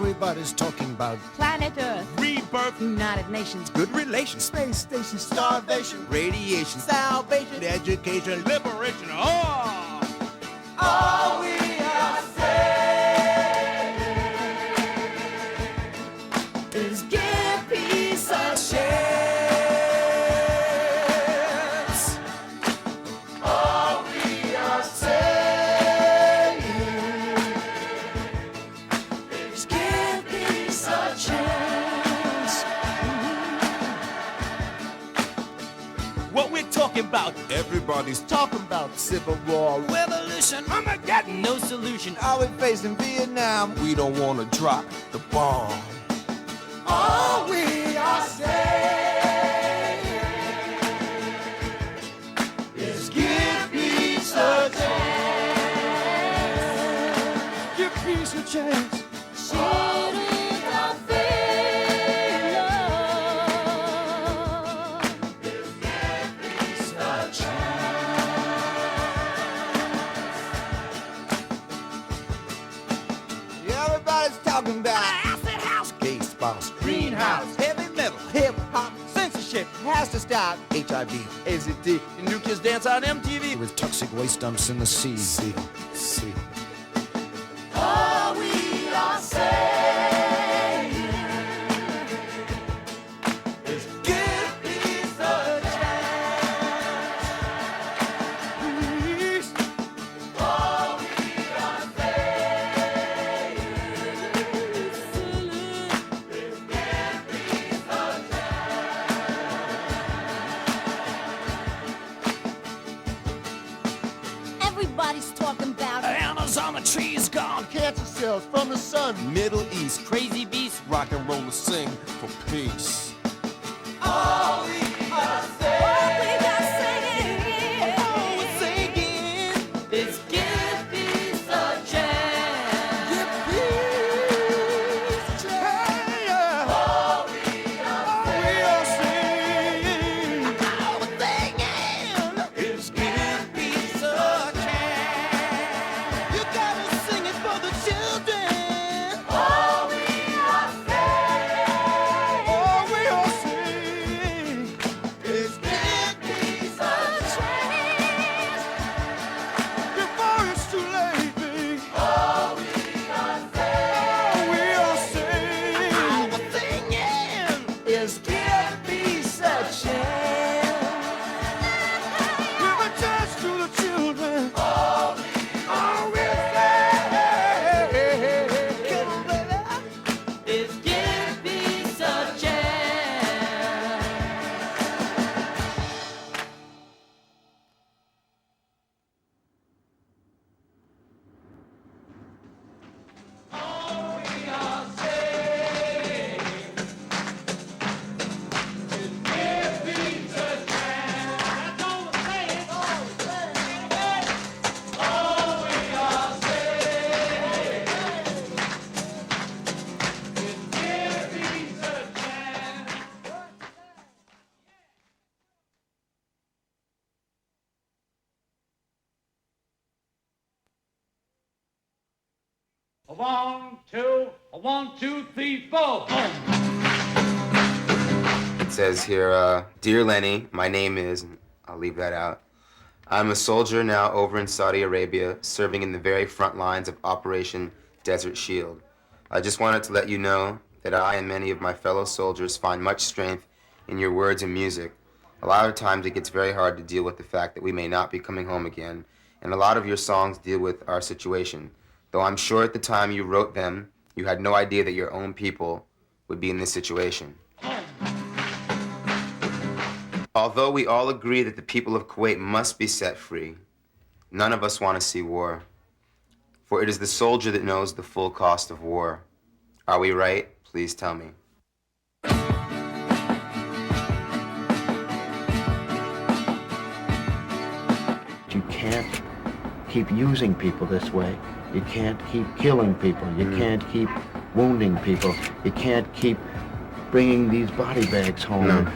Everybody's talking about planet Earth, rebirth, United Nations, good relations, space station, starvation, radiation, salvation, education, liberation. All we are saying is give peace a chance. All we are saying is give peace a chance. What we're talking about, Everybody's talking about civil war, revolution, Armageddon, no solution. are we facing Vietnam? We don't want to drop the bomb. All we are saying is give peace a chance. Give peace a chance. Everybody's talking about acid house, gay spouse, greenhouse, heavy metal, hip hop, censorship has to stop. HIV, AZT, and new kids dance on MTV. with toxic waste dumps in the sea. See. All we are saying Is give peace a chance. Please. all we are saying is give peace a Everybody's talking about Amazon, the trees gone. Cancer cells from the sun. Middle East, crazy beasts, rock and roll to sing for peace. all we are saying is give peace a chance. Give peace a chance. All we are We are saying Is give peace a chance. you gotta sing it for the children. all we are saying All we are saying is give peace a chance. Before it's too late, babe. all we are saying All we are saying is give peace a chance. Give a chance to the children. All we're saying, come on, baby. is give peace a chance. All we are saying is give peace a chance. That's all we're saying. All we are saying is give peace a chance. A 1, 2, a 1, 2, 3, 4. It says here, Dear Lenny, my name is, I'll leave that out. I'm a soldier now over in Saudi Arabia, serving in the very front lines of Operation Desert Shield. I just wanted to let you know that I and many of my fellow soldiers find much strength in your words and music. A lot of times it gets very hard to deal with the fact that we may not be coming home again, and a lot of your songs deal with our situation. Though I'm sure at the time you wrote them, you had no idea that your own people would be in this situation. Although we all agree that the people of Kuwait must be set free, none of us want to see war. For it is the soldier that knows the full cost of war. Are we right? Please tell me. You can't keep using people this way. You can't keep killing people. You can't keep wounding people. You can't keep bringing these body bags home. No.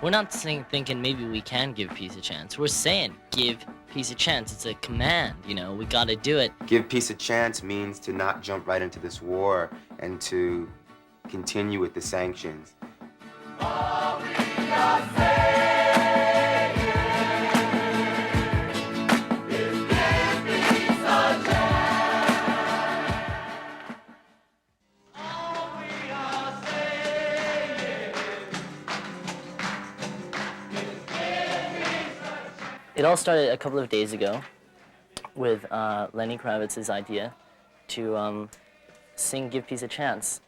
We're not thinking maybe we can give peace a chance. We're saying give peace a chance. It's a command, you know, we gotta do it. Give peace a chance means to not jump right into this war and to continue with the sanctions. All we are saying is give peace a chance. All we are saying is give peace a chance. It all started a couple of days ago with Lenny Kravitz's idea to sing Give Peace a Chance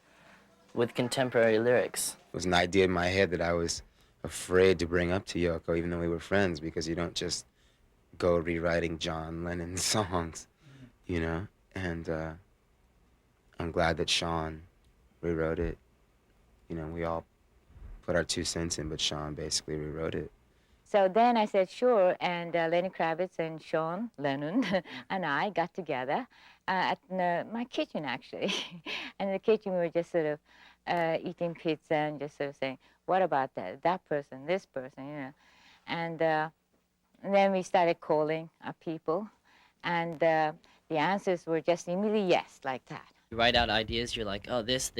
with contemporary lyrics. It was an idea in my head that I was afraid to bring up to Yoko, even though we were friends, because you don't just go rewriting John Lennon songs, you know? And I'm glad that Sean rewrote it. You know, we all put our 2 cents in, but Sean basically rewrote it. So then I said, sure, and Lenny Kravitz and Sean Lennon and I got together at my kitchen, actually. And in the kitchen, we were just sort of eating pizza and just sort of saying, what about that person, this person, you know. And then we started calling our people, and the answers were just immediately yes, like that. You write out ideas, you're like, oh, this,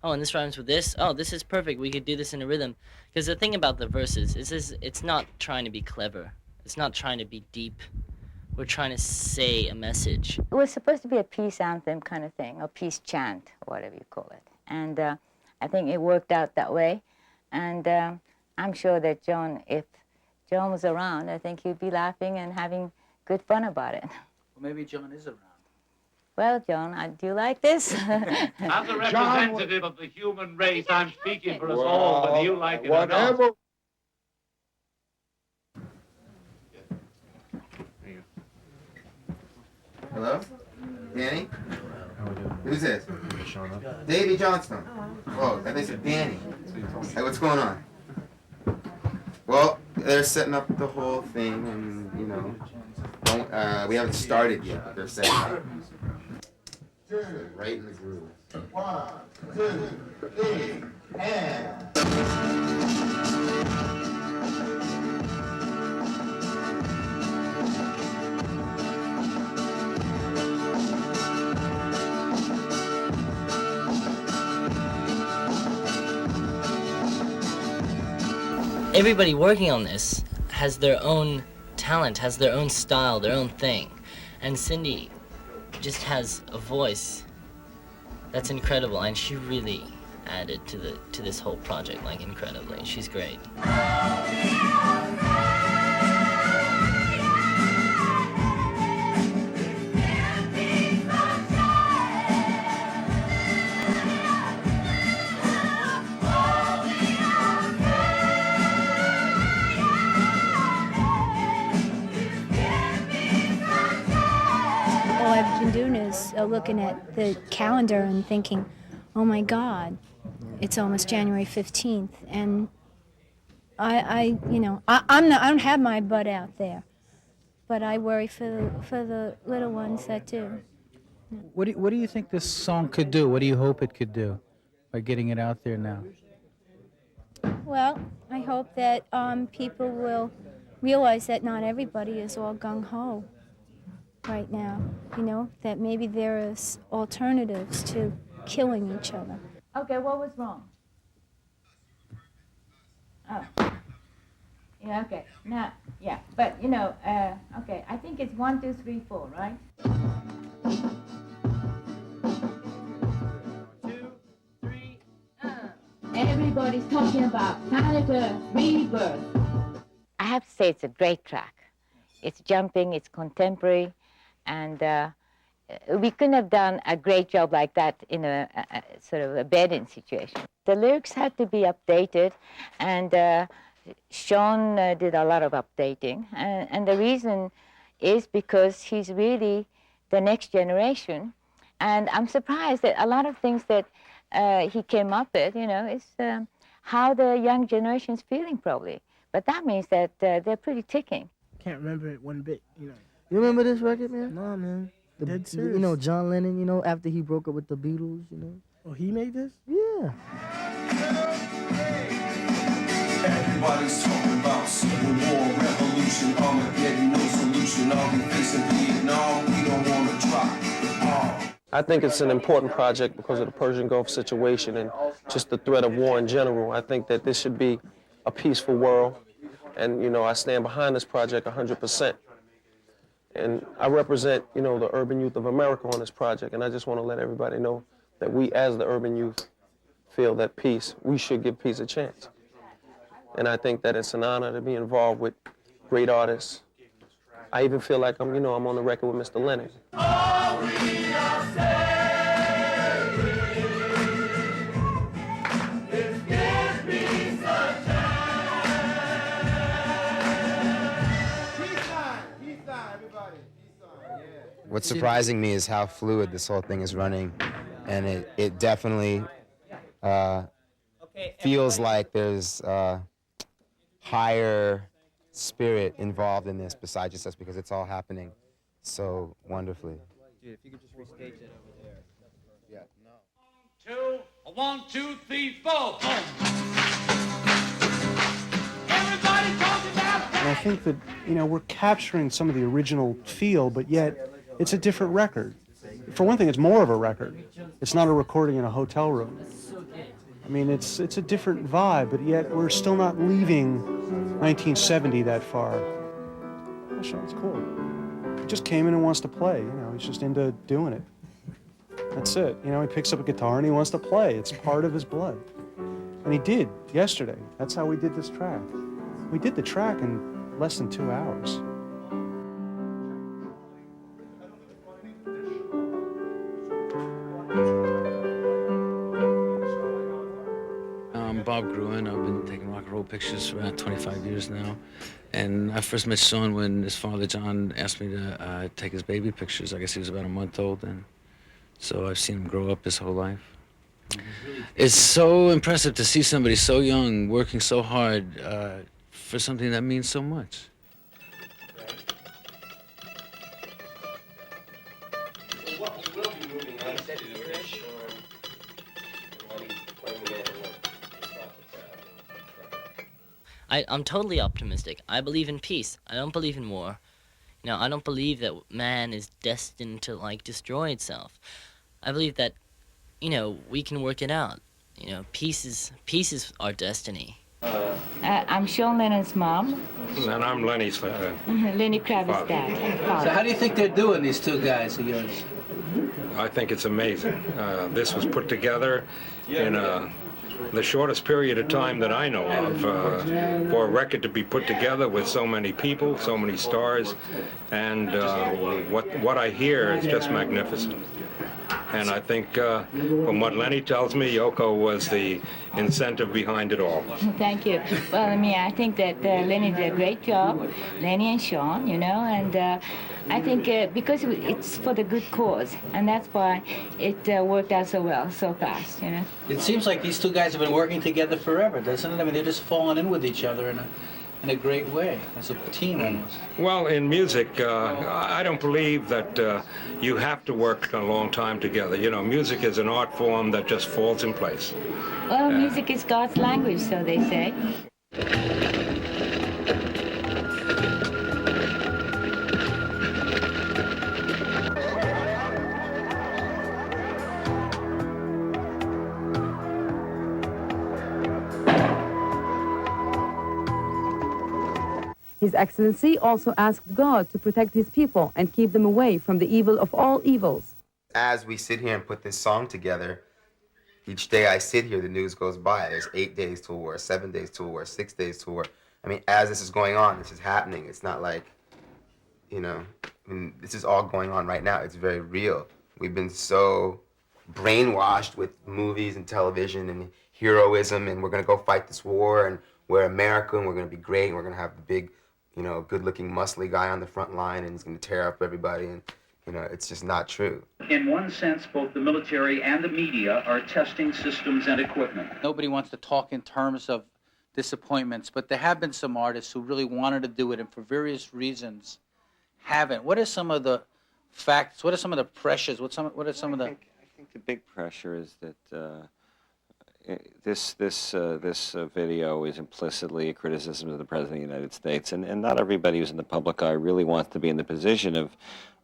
oh, and this rhymes with this, oh, this is perfect, we could do this in a rhythm. Because the thing about the verses is it's not trying to be clever, it's not trying to be deep, we're trying to say a message. It was supposed to be a peace anthem kind of thing, or peace chant, or whatever you call it. And I think it worked out that way. And I'm sure that John, if John was around, I think he'd be laughing and having good fun about it. Well, maybe John is around. Well, John, do you like this? As a representative of the human race, I'm speaking for us all, whether you like it or not. Hello? Danny? Who's this? Davey Johnstone. Oh, they said Danny. Hey, what's going on? Well, they're setting up the whole thing, and, you know, we haven't started yet, but they're setting up. Right in the groove. 1, 2, 3, and... Everybody working on this has their own talent, has their own style, their own thing. And Cyndi just has a voice that's incredible, and she really added to this whole project, like, incredibly. She's great. All I've been doing is looking at the calendar and thinking, oh my God, it's almost January 15th, and I don't have my butt out there, but I worry for the little ones that do. What do you think this song could do? What do you hope it could do by getting it out there now? Well, I hope that people will realize that not everybody is all gung-ho right now, you know, that maybe there is alternatives to killing each other. Okay, what was wrong? Oh. Yeah, okay. Now, yeah, but, you know, okay, I think it's 1, 2, 3, 4, right? 2, 3, Everybody's talking about planet Earth, rebirth. I have to say it's a great track. It's jumping, it's contemporary, and we couldn't have done a great job like that in a sort of a bed-in situation. The lyrics had to be updated, and Sean did a lot of updating, and the reason is because he's really the next generation, and I'm surprised that a lot of things that he came up with, you know, is how the young generation's feeling probably. But that means that they're pretty ticking. Can't remember it one bit, you know. You remember this record, man? No, man. Dead serious. You know, John Lennon, you know, after he broke up with the Beatles, you know. Oh, he made this? Yeah. Everybody's talking about civil war, revolution, Armageddon, no solution. Are we facing Vietnam? We don't want to drop. I think it's an important project because of the Persian Gulf situation and just the threat of war in general. I think that this should be a peaceful world, and you know, I stand behind this project 100%. And I represent, you know, the urban youth of America on this project, and I just want to let everybody know that we, as the urban youth, feel that peace, we should give peace a chance. And I think that it's an honor to be involved with great artists. I even feel like I'm on the record with Mr. Lenny. What's surprising me is how fluid this whole thing is running, and it definitely feels like there's higher spirit involved in this besides just us, because it's all happening so wonderfully. Dude, if you could just restage it over there. Yeah, no. 1, 2, 3, 4. Everybody talking about. And I think that, you know, we're capturing some of the original feel, but yet it's a different record. For one thing, it's more of a record. It's not a recording in a hotel room. I mean, it's a different vibe, but yet we're still not leaving 1970 that far. Oh, Sean's cool. He just came in and wants to play, you know, he's just into doing it. That's it. You know, he picks up a guitar and he wants to play. It's part of his blood. And he did yesterday. That's how we did this track. We did the track in less than 2 hours. I'm Bob Gruen. I've been taking rock and roll pictures for about 25 years now. And I first met Sean when his father, John, asked me to take his baby pictures. I guess he was about a month old then. So I've seen him grow up his whole life. It's so impressive to see somebody so young working so hard for something that means so much. I'm totally optimistic. I believe in peace. I don't believe in war. You know, I don't believe that man is destined to, like, destroy itself. I believe that, you know, we can work it out. You know, peace is our destiny. I'm Sean Lennon's mom. And I'm Lenny's father. Lenny Kravitz's dad. So how do you think they're doing, these two guys of yours? I think it's amazing. This was put together in the shortest period of time that I know of for a record to be put together with so many people, so many stars, and what I hear is just magnificent. And I think, from what Lenny tells me, Yoko was the incentive behind it all. Thank you. Well, I mean, I think that Lenny did a great job, Lenny and Sean, you know, and I think because it's for the good cause, and that's why it worked out so well, so fast, you know. It seems like these two guys have been working together forever, doesn't it? I mean, they're just falling in with each other in a great way, as a team almost. Well, in music, I don't believe that you have to work a long time together. You know, music is an art form that just falls in place. Well, music is God's language, so they say. His Excellency also asked God to protect his people and keep them away from the evil of all evils. As we sit here and put this song together, each day I sit here, the news goes by. There's 8 days to a war, 7 days to a war, 6 days to a war. I mean, as this is going on, this is happening. It's not like, you know, I mean, this is all going on right now. It's very real. We've been so brainwashed with movies and television and heroism, and we're going to go fight this war, and we're America, and we're going to be great, and we're going to have the big, you know, good-looking, muscly guy on the front line, and he's going to tear up everybody, and, you know, it's just not true. In one sense, both the military and the media are testing systems and equipment. Nobody wants to talk in terms of disappointments, but there have been some artists who really wanted to do it and for various reasons haven't. What are some of the facts? What are some of the pressures? What are some of the... I think the big pressure is that this video is implicitly a criticism of the President of the United States, and not everybody who's in the public eye really wants to be in the position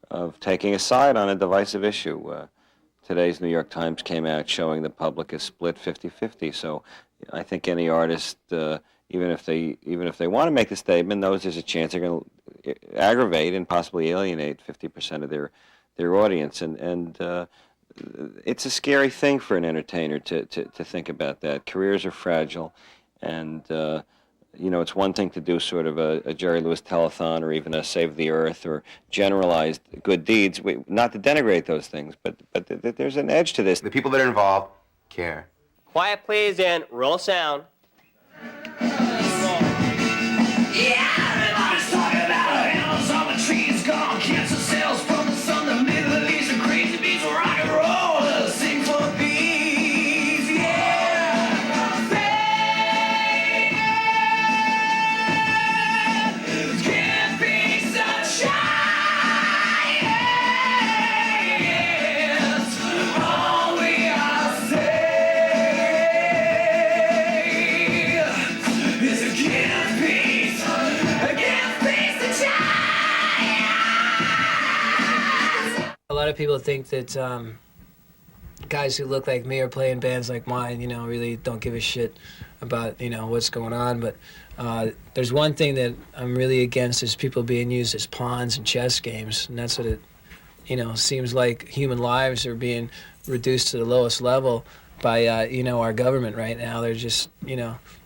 of taking a side on a divisive issue. Today's New York Times came out showing the public is split 50-50. So I think any artist, even if they want to make the statement, knows there's a chance they're going to aggravate and possibly alienate 50% of their audience, and it's a scary thing for an entertainer to think about that. Careers are fragile, and it's one thing to do sort of a Jerry Lewis telethon or even a Save the Earth or generalized good deeds. Not to denigrate those things, but there's an edge to this. The people that are involved care. Quiet, please, and roll sound. A lot of people think that guys who look like me or play in bands like mine, really don't give a shit about, what's going on. But there's one thing that I'm really against is people being used as pawns in chess games. And that's what it, seems like human lives are being reduced to the lowest level by, our government right now. They're just,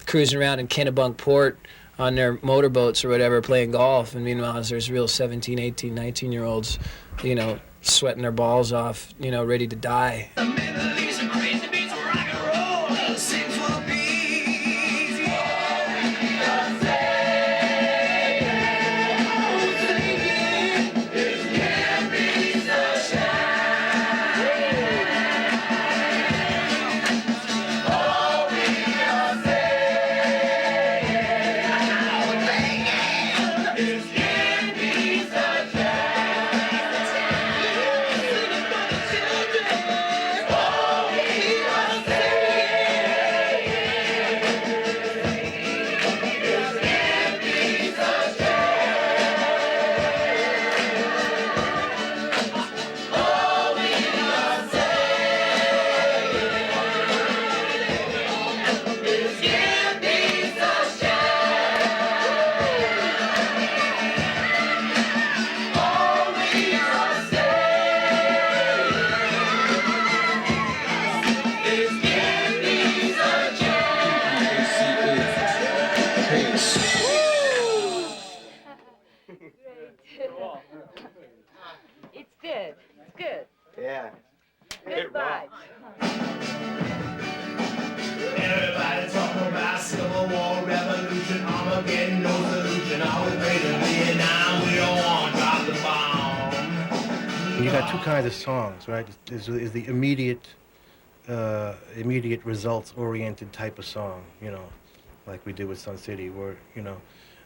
cruising around in Kennebunk Port on their motorboats or whatever playing golf. And meanwhile, there's real 17, 18, 19-year-olds, sweating their balls off, ready to die. It's good. It's good. Yeah. Good vibes. Everybody talking about Civil War, Revolution, Armageddon, no solution. Always ready to Vietnam. We don't want to drop the bomb. You got two kinds of songs, right? Is the immediate results-oriented type of song, like we did with Sun City, where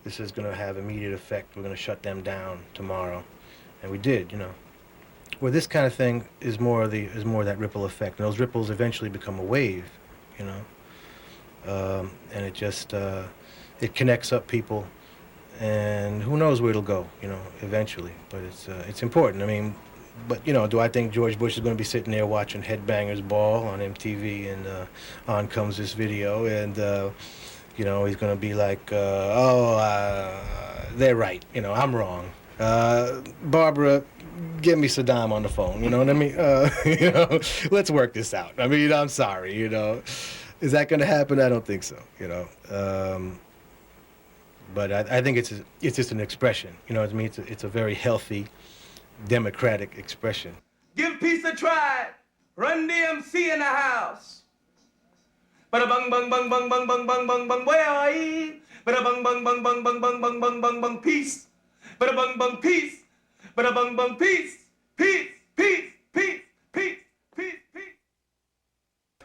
this is going to have immediate effect. We're going to shut them down tomorrow, and we did, Where this kind of thing is more that ripple effect, and those ripples eventually become a wave, and it just it connects up people, and who knows where it'll go, eventually. But it's important. I mean, but do I think George Bush is going to be sitting there watching Headbangers Ball on MTV, and on comes this video, and he's going to be like, they're right, I'm wrong. Barbara, get me Saddam on the phone, you know what I mean? Let's work this out. I mean, I'm sorry, Is that going to happen? I don't think so, But I think it's just an expression, what I mean? It's a very healthy, democratic expression. Give peace a try. Run DMC in the house. Bada bang bang bang bang bang bang bang bang bang. Where are ye? Bada bang bang bang bang bang bang bang bang bang bang. Peace. Bada bang bang peace. Bada bang bang peace. Peace. Peace. Peace. Peace. Peace. Peace.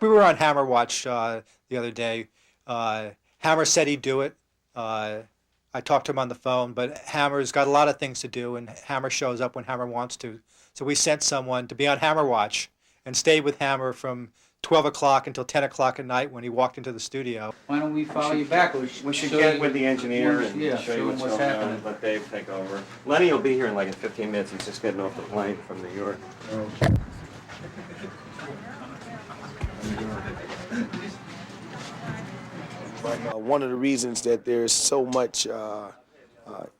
We were on Hammer Watch the other day. Hammer said he'd do it. I talked to him on the phone, but Hammer's got a lot of things to do, and Hammer shows up when Hammer wants to. So we sent someone to be on Hammer Watch and stayed with Hammer from 12 o'clock until 10 o'clock at night when he walked into the studio. Why don't we follow you back? We should get with the engineer and yeah, show you what's going on and let Dave take over. Lenny will be here in like in 15 minutes. He's just getting off the plane from New York. One of the reasons that there's so much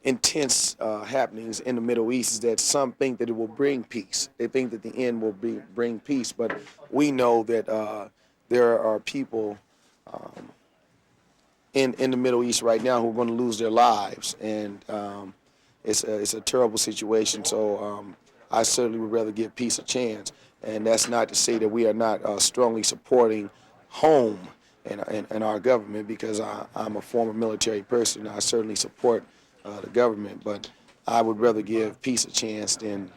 intense happenings in the Middle East is that some think that it will bring peace. They think that the end will bring peace, but we know that there are people in the Middle East right now who are going to lose their lives, and it's a terrible situation. So I certainly would rather give peace a chance, and that's not to say that we are not strongly supporting home and our government, because I'm a former military person. I certainly support the government, but I would rather give peace a chance than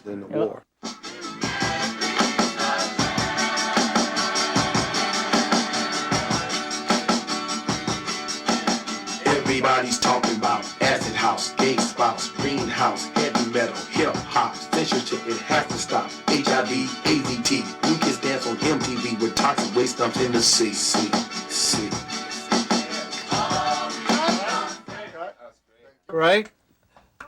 the war. Everybody's talking about acid house, gay spouse, greenhouse, heavy metal, hip hop, censorship, it has to stop. HIV, AZT, new kids dance on MTV with toxic waste dumped in the sea. Right?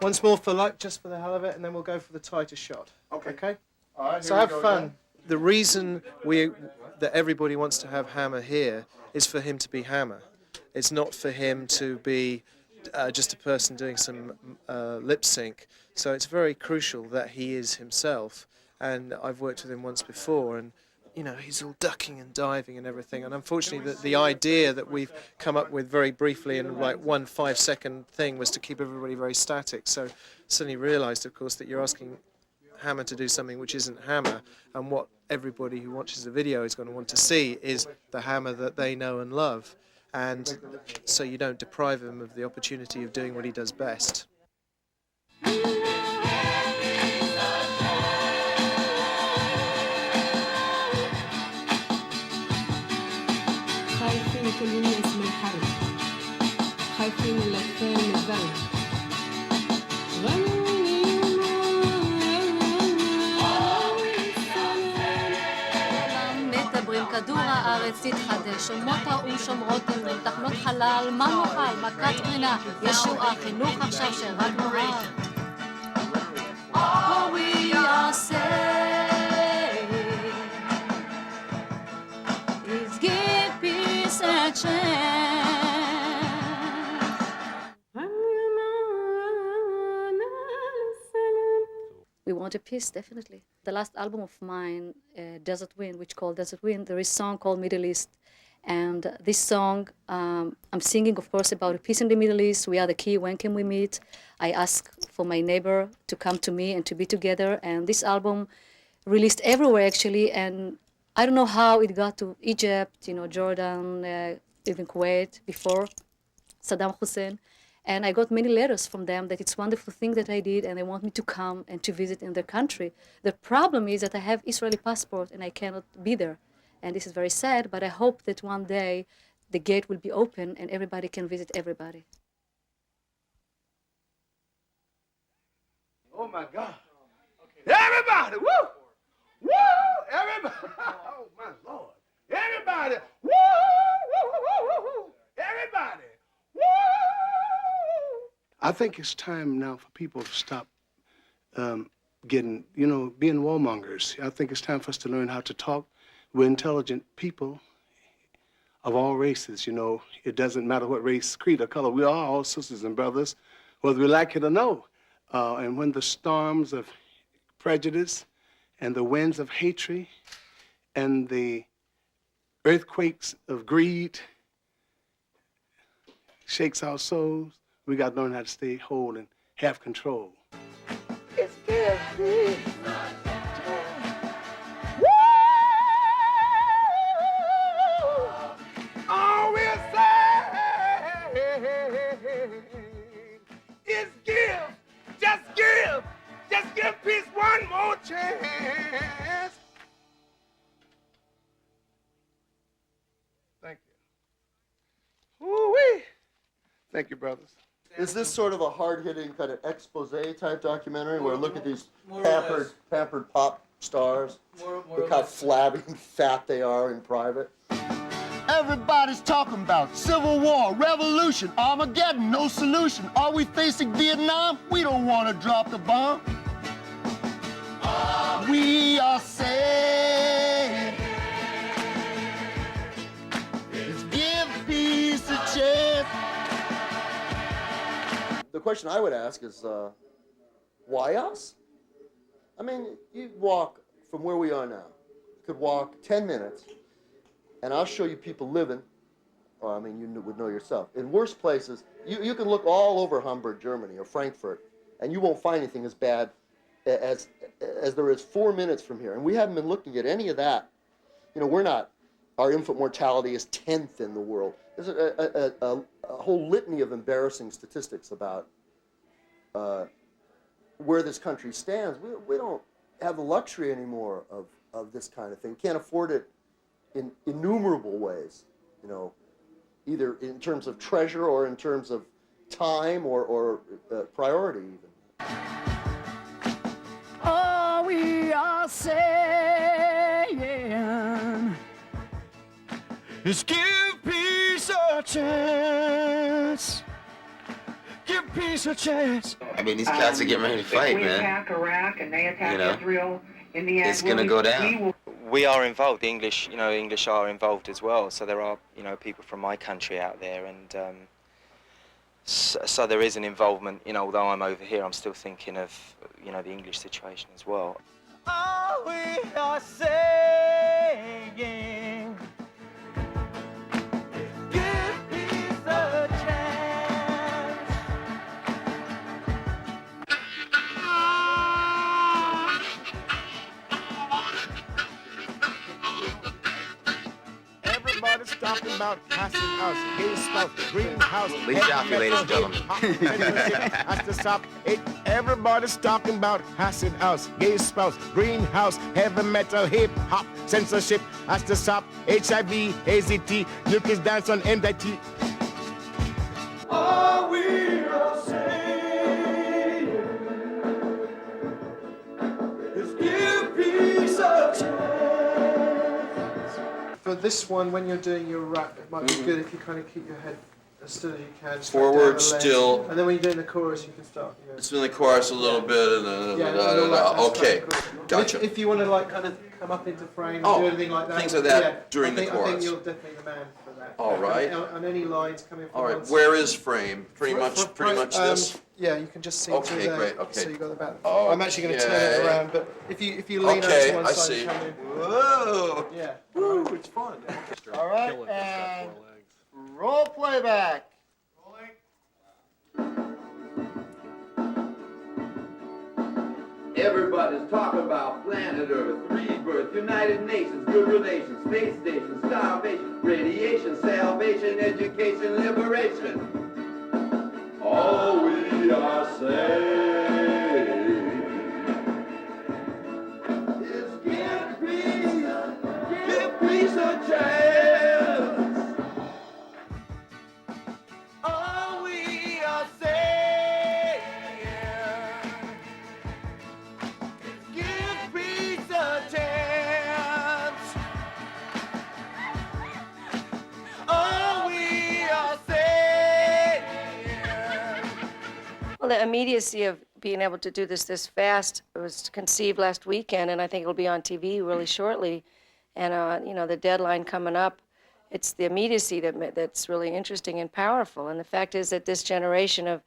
Once more for like, just for the hell of it, and then we'll go for the tighter shot. Okay? All right, So have fun. The reason that everybody wants to have Hammer here is for him to be Hammer. It's not for him to be just a person doing some lip sync. So it's very crucial that he is himself. And I've worked with him once before, and you know, he's all ducking and diving and everything. And unfortunately, the idea that we've come up with very briefly in like 1 5-second thing was to keep everybody very static. So suddenly realised, of course, that you're asking Hammer to do something which isn't Hammer, and what everybody who watches the video is going to want to see is the Hammer that they know and love. And so you don't deprive him of the opportunity of doing what he does best. خايفين كل الناس من الحرب خايفين الأطفال من البرد מדברים כדור הארץ יתחדש אומות האו"ם שומרות אמון תחנות חלל מה נוכל מכת קרינה ישועה חינוך עכשיו שרק נורא Oh we are saved Please give peace a chance We want a peace, definitely. The last album of mine, Desert Wind, which called Desert Wind, there is a song called Middle East. And this song, I'm singing, of course, about a peace in the Middle East. We are the key. When can we meet? I ask for my neighbor to come to me and to be together. And this album released everywhere, actually. And I don't know how it got to Egypt, you know, Jordan, even Kuwait before Saddam Hussein. And I got many letters from them that it's a wonderful thing that I did and they want me to come and to visit in their country. The problem is that I have Israeli passport and I cannot be there. And this is very sad, but I hope that one day the gate will be open and everybody can visit everybody. Oh my God. Everybody, woo! Woo! Everybody. Oh my Lord. Everybody. Woo! Woo! Woo! Woo! Woo! Everybody. Woo! I think it's time now for people to stop being warmongers. I think it's time for us to learn how to talk. We're intelligent people of all races, you know. It doesn't matter what race, creed, or color. We are all sisters and brothers, whether we like it or no. And when the storms of prejudice and the winds of hatred and the earthquakes of greed shakes our souls, we got to learn how to stay whole and have control. It's good. All we'll say is give. Just give. Just give peace one more chance. Thank you. Ooh-wee. Thank you, brothers. Is this sort of a hard-hitting kind of expose type documentary where look at these pampered pop stars. Look how flabby and fat they are in private. Everybody's talking about Civil War, Revolution, Armageddon, no solution. Are we facing Vietnam? We don't want to drop the bomb. We are saying, let's give peace a chance. The question I would ask is, why us? I mean, you walk from where we are now. You could walk 10 minutes, and I'll show you people living, or I mean, you would know yourself, in worse places. You can look all over Hamburg, Germany, or Frankfurt, and you won't find anything as bad as there is 4 minutes from here. And we haven't been looking at any of that. You know, we're not, our infant mortality is 10th in the world. There's a whole litany of embarrassing statistics about where this country stands. We don't have the luxury anymore of this kind of thing. Can't afford it in innumerable ways, you know, either in terms of treasure or in terms of time or priority even. All we are saying is give peace a chance. Give peace a chance. I mean, these cats are getting ready to fight, we man. attack Iraq and they attack You know, Israel, in the end, it's gonna go down. We are involved. The English, English are involved as well. So there are, people from my country out there, and so there is an involvement. Although I'm over here, I'm still thinking of, the English situation as well. All we are saying, give peace a chance. Everybody's talking about passing house, gay spouse, greenhouse. Lee Jaffe, ladies and gentlemen. Has to stop it. Everybody's talking about passing house, gay spouse, greenhouse, heavy metal, hip hop, censorship. Has to stop HIV, AZT, Lucas dance on MDT. All we are saying is give peace a chance. For this one, when you're doing your rap, it might be good if you kind of keep your head as still as you can. straight Forward, down the lane. still. And then when you're doing the chorus, you can start. It's in the chorus a little bit, and then okay, gotcha. If you want to like kind of come up into frame and Oh, do anything like that, things like that during the I chorus. think you're definitely the man for that. All right. On any lines coming from All right, one where side. is frame? Pretty much this. Yeah, you can just see Okay, through there. great, okay. So you got the back. I'm actually going to turn it Okay. around, but if you lean over Okay, to one I side see. and come in. Whoa. Yeah. Woo, it's fun. All right, and roll playback. Everybody's talking about planet Earth, rebirth, United Nations, good relations, space station, starvation, radiation, salvation, education, liberation. All we are saying is give peace a chance. All we are saying is give peace a chance. All we are saying. Well, the immediacy of being able to do this fast was conceived last weekend, and I think it'll be on TV really shortly. And the deadline coming up, it's the immediacy that's really interesting and powerful. And the fact is that this generation of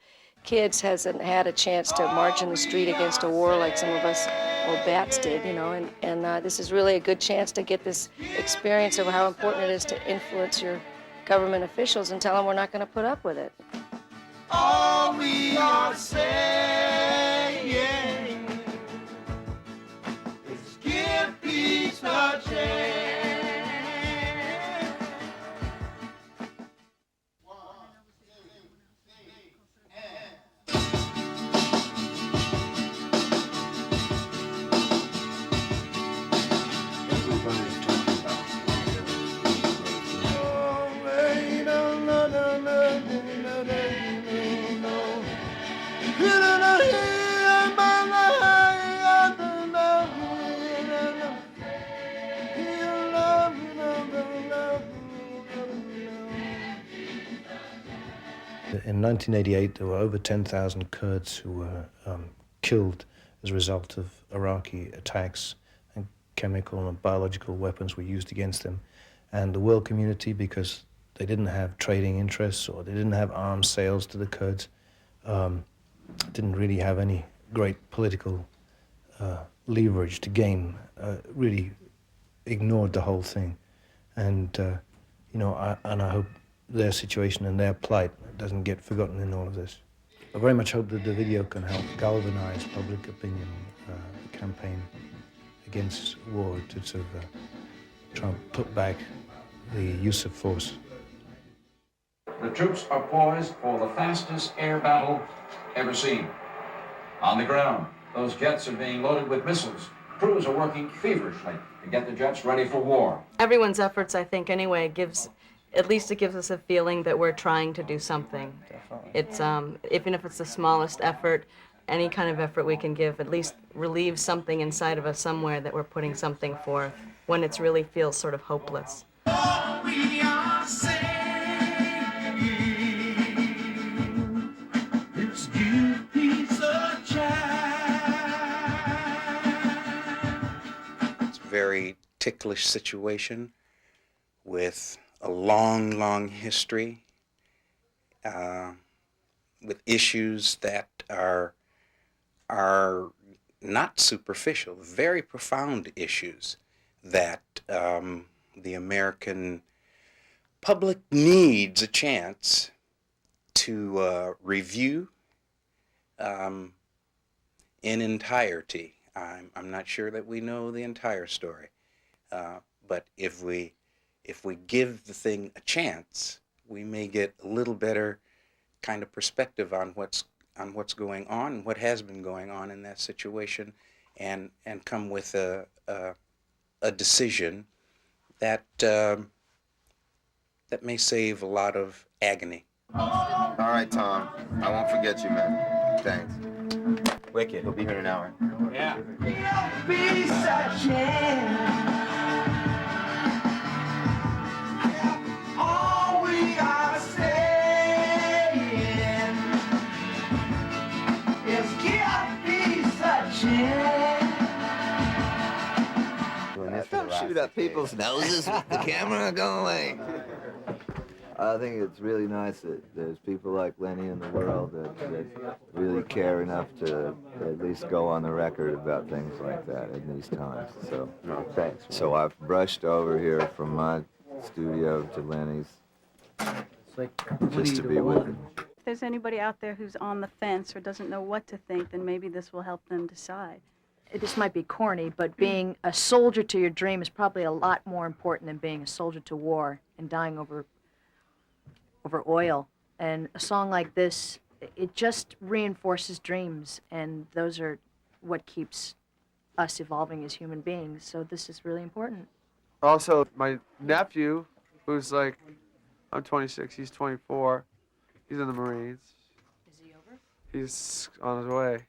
kids hasn't had a chance to march in the street against a war like some of us old bats did, and this is really a good chance to get this experience of how important it is to influence your government officials and tell them we're not going to put up with it. All we are saying is give peace a chance. In 1988, there were over 10,000 Kurds who were killed as a result of Iraqi attacks, and chemical and biological weapons were used against them. And the world community, because they didn't have trading interests or they didn't have arms sales to the Kurds, didn't really have any great political leverage to gain, really ignored the whole thing. And, you know, I hope their situation and their plight doesn't get forgotten in all of this. I very much hope that the video can help galvanize public opinion, campaign against war to sort of try and put back the use of force. The troops are poised for the fastest air battle ever seen. On the ground, those jets are being loaded with missiles. Crews are working feverishly to get the jets ready for war. Everyone's efforts, I think, anyway, at least it gives us a feeling that we're trying to do something. Definitely. It's, even if it's the smallest effort, any kind of effort we can give, at least relieves something inside of us somewhere that we're putting something forth when it really feels sort of hopeless. All we are saying is give peace a chance. It's a very ticklish situation with a long, long history, with issues that are not superficial, very profound issues that the American public needs a chance to review in entirety. I'm not sure that we know the entire story, but if we give the thing a chance, we may get a little better kind of perspective on what's going on and what has been going on in that situation, and come with a decision that that may save a lot of agony. All right, Tom. I won't forget you, man. Thanks. Wicked. He'll be here in an hour. Yeah. Peace a chance. All we are saying is give peace a chance. Don't shoot at people's noses with the camera. Go away. I think it's really nice that there's people like Lenny in the world that really care enough to at least go on the record about things like that in these times. So, thanks. So I've brushed over here from my studio to Lenny's just to be with him. If there's anybody out there who's on the fence or doesn't know what to think, then maybe this will help them decide. This might be corny, but being a soldier to your dream is probably a lot more important than being a soldier to war and dying over oil. And a song like this, it just reinforces dreams, and those are what keeps us evolving as human beings. So this is really important. Also, my nephew, who's like, I'm 26, he's 24, he's in the Marines. Is he over? He's on his way.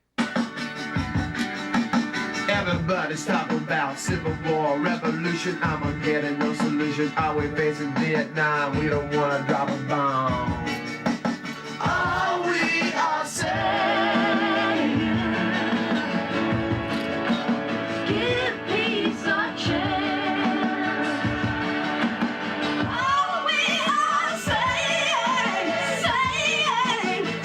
Everybody's talking about civil war, revolution, Armageddon, no solution. Are we facing Vietnam? We don't want to drop a bomb. All we are saying, give peace a chance. All we are saying, please give peace a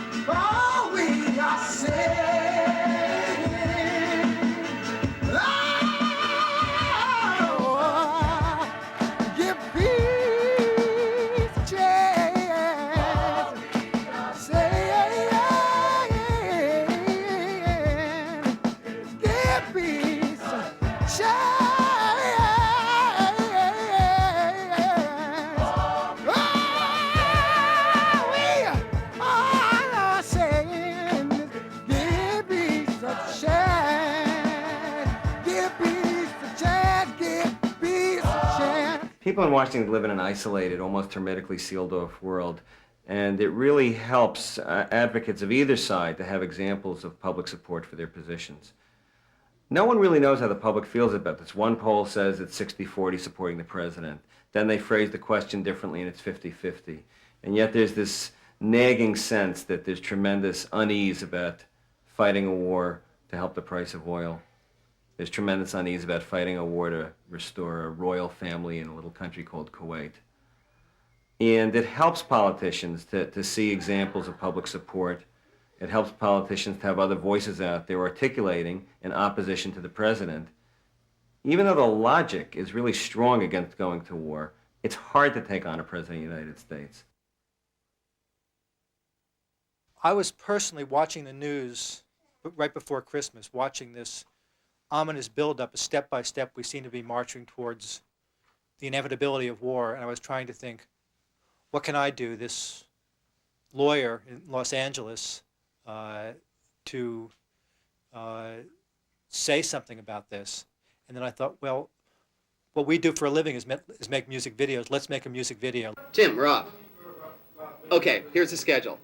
chance. All we are saying, give peace a chance. Saying, give peace a chance. We are saying, give peace a chance. Give peace a chance. Give peace a chance. People in Washington live in an isolated, almost hermetically sealed-off world, and it really helps advocates of either side to have examples of public support for their positions. No one really knows how the public feels about this. One poll says it's 60-40 supporting the president. Then they phrase the question differently and it's 50-50. And yet there's this nagging sense that there's tremendous unease about fighting a war to help the price of oil. There's tremendous unease about fighting a war to restore a royal family in a little country called Kuwait. And it helps politicians to see examples of public support. It helps politicians to have other voices out there articulating in opposition to the president. Even though the logic is really strong against going to war, it's hard to take on a president of the United States. I was personally watching the news right before Christmas, watching this ominous buildup, step by step we seem to be marching towards the inevitability of war, and I was trying to think, what can I do, this lawyer in Los Angeles, to say something about this? And then I thought, well, what we do for a living is make music videos. Let's make a music video. Tim, Rob. Okay, here's the schedule.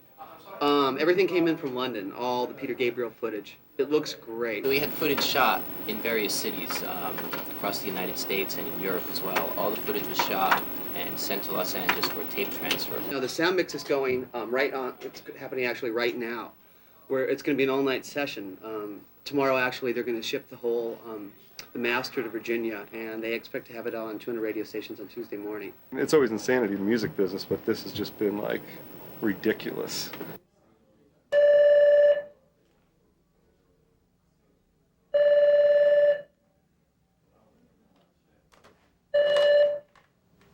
Everything came in from London, all the Peter Gabriel footage. It looks great. We had footage shot in various cities across the United States and in Europe as well. All the footage was shot and sent to Los Angeles for tape transfer. Now the sound mix is going right on, it's happening actually right now, where it's going to be an all-night session. Tomorrow actually they're going to ship the whole, the master to Virginia, and they expect to have it on 200 radio stations on Tuesday morning. It's always insanity in the music business, but this has just been like ridiculous.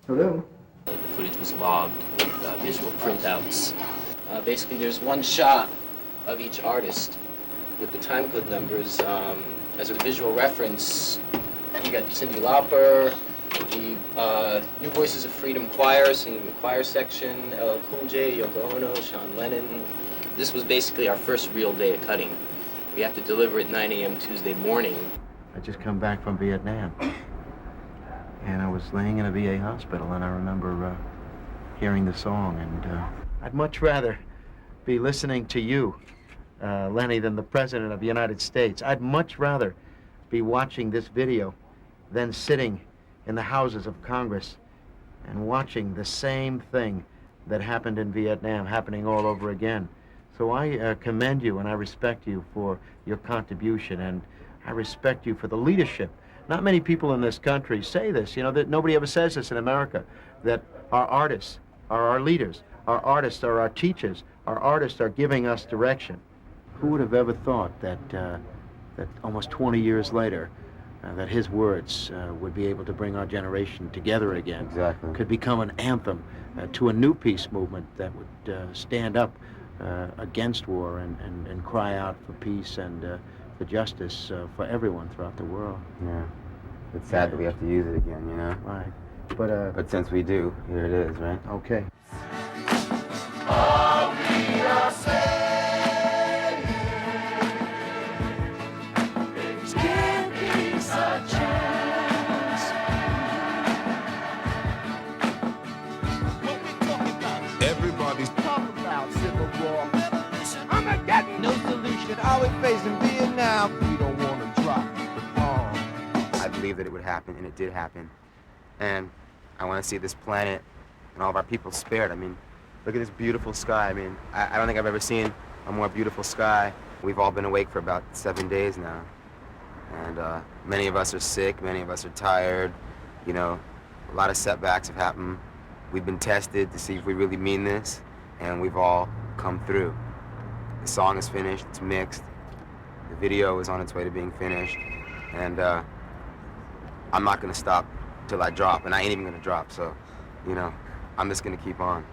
Hello? The footage was logged with visual printouts. Basically, there's one shot of each artist with the time code numbers. As a visual reference, you got Cyndi Lauper, the New Voices of Freedom Choir singing the choir section, LL Cool J, Yoko Ono, Sean Lennon. This was basically our first real day of cutting. We have to deliver at 9 a.m. Tuesday morning. I just come back from Vietnam. And I was laying in a VA hospital, and I remember hearing the song, and I'd much rather be listening to you, Lenny, than the President of the United States. I'd much rather be watching this video than sitting in the houses of Congress and watching the same thing that happened in Vietnam happening all over again. So I commend you and I respect you for your contribution, and I respect you for the leadership. Not many people in this country say this, you know, that nobody ever says this in America, that our artists are our leaders, our artists are our teachers, our artists are giving us direction. Who would have ever thought that, that almost 20 years later, that his words would be able to bring our generation together again. Exactly. Could become an anthem to a new peace movement that would stand up against war and cry out for peace and for justice for everyone throughout the world. Yeah. It's sad that we have to use it again, you know? Right. But since we do, here it is, right? Okay. Everybody's talking about civil war. Armageddon, no solution. Always facing Vietnam. We don't want to drop the bomb. I believe that it would happen, and it did happen. And I want to see this planet and all of our people spared. I mean, look at this beautiful sky. I mean, I don't think I've ever seen a more beautiful sky. We've all been awake for about 7 days now. And many of us are sick, many of us are tired. You know, a lot of setbacks have happened. We've been tested to see if we really mean this, and we've all come through. The song is finished, it's mixed. The video is on its way to being finished. And I'm not gonna stop till I drop, and I ain't even gonna drop, so, you know, I'm just gonna keep on.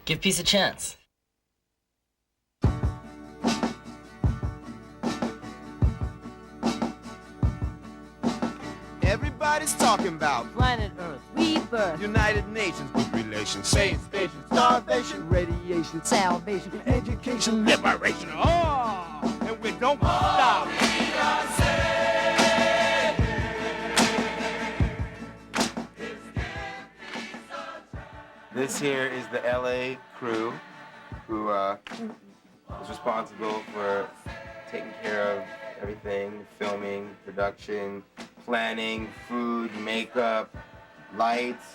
Give peace a chance. Everybody's talking about planet Earth, rebirth, United Nations, good relations, space station, starvation, radiation, salvation, education, liberation. Oh, and we don't stop. This here is the LA crew who was responsible for taking care of everything, filming, production, planning, food, makeup, lights,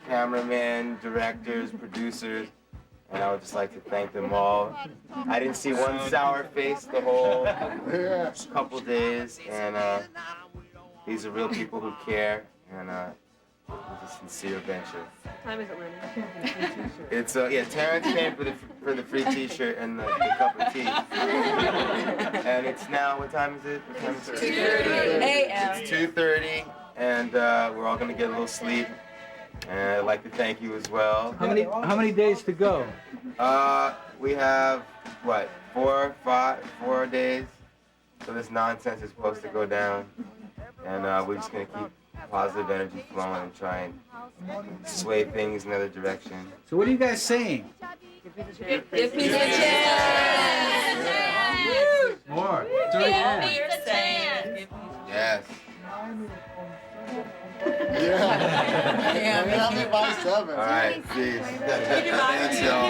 cameramen, directors, producers, and I would just like to thank them all. I didn't see one sour face the whole couple days, and these are real people who care, and it's a sincere venture. What time is it, Lenny? It's Terrence came for the free T-shirt and the cup of tea, and it's now, what time is it? 2:30 a.m. It's 2:30, and we're all gonna get a little sleep. And I'd like to thank you as well. How many days to go? We have what, 4 days. So this nonsense is supposed to go down, and we're just gonna keep positive energy flowing and try and sway things in another direction. So what are you guys saying? Give me the chance. More. Give me the chance. Yes. Yeah, tell me by 7. All right, peace. Thanks, y'all.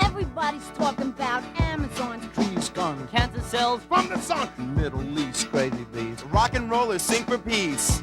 Everybody's talking about Amazon's Trees gone. cancer cells From the sun. Middle East crazy bees. Rock and rollers sing for peace.